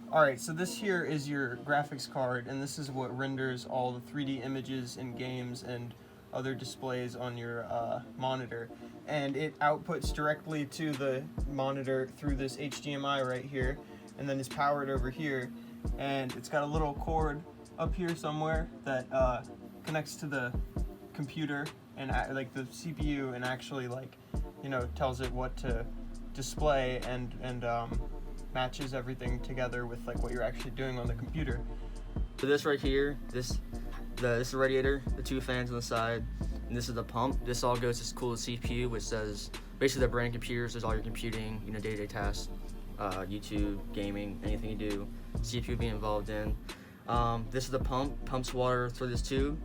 Alright, so this here is your graphics card, and this is what renders all the 3D images in games and other displays on your monitor. And it outputs directly to the monitor through this HDMI right here, and then is powered over here. And it's got a little cord up here somewhere that connects to the computer and like the CPU, and actually tells it what to display and matches everything together with like what you're actually doing on the computer. So this right here, this is the radiator, the two fans on the side, and this is the pump. This all goes to this cool CPU, which says basically the brain computers does all your computing, day-to-day tasks, YouTube, gaming, anything you do, CPU being involved in. This is the pump, pumps water through this tube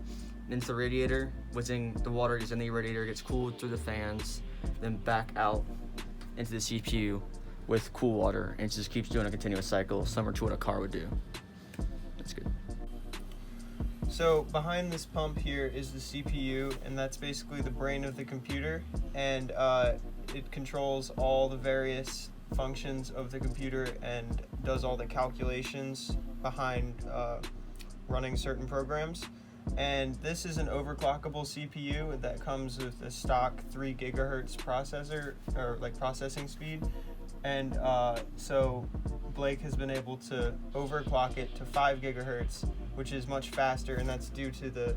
into the radiator. The water is in the radiator, gets cooled through the fans, then back out into the CPU with cool water, and it just keeps doing a continuous cycle, similar to what a car would do. That's good. So behind this pump here is the CPU, and that's basically the brain of the computer, and it controls all the various functions of the computer and does all the calculations behind running certain programs. And this is an overclockable CPU that comes with a stock 3 gigahertz processor, or like processing speed. And so Blake has been able to overclock it to 5 gigahertz, which is much faster, and that's due to the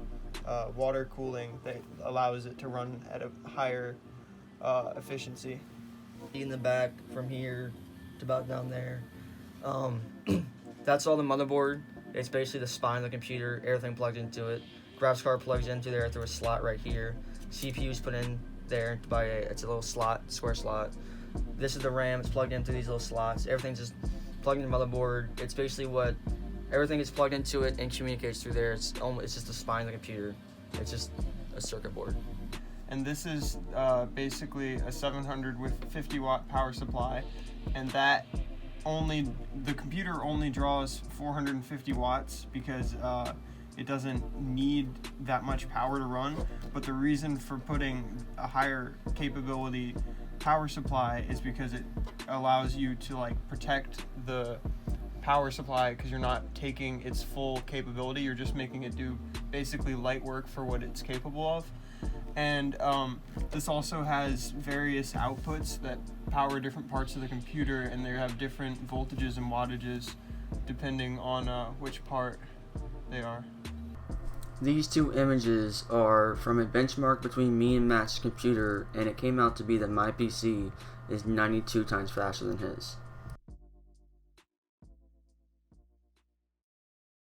water cooling that allows it to run at a higher efficiency. In the back from here to about down there, that's all the motherboard. It's basically the spine of the computer, everything plugged into it. Graphics card plugs into there through a slot right here. CPU's put in there it's a little slot, square slot. This is the RAM, it's plugged into these little slots. Everything's just plugged into the motherboard. It's basically everything is plugged into it and communicates through there. It's just the spine of the computer. It's just a circuit board. And this is basically a 700 with 50 watt power supply, and the computer only draws 450 watts because it doesn't need that much power to run. But the reason for putting a higher capability power supply is because it allows you to protect the power supply, because you're not taking its full capability, you're just making it do basically light work for what it's capable of. And this also has various outputs that power different parts of the computer, and they have different voltages and wattages depending on which part they are. These two images are from a benchmark between me and Matt's computer, and it came out to be that my PC is 92 times faster than his.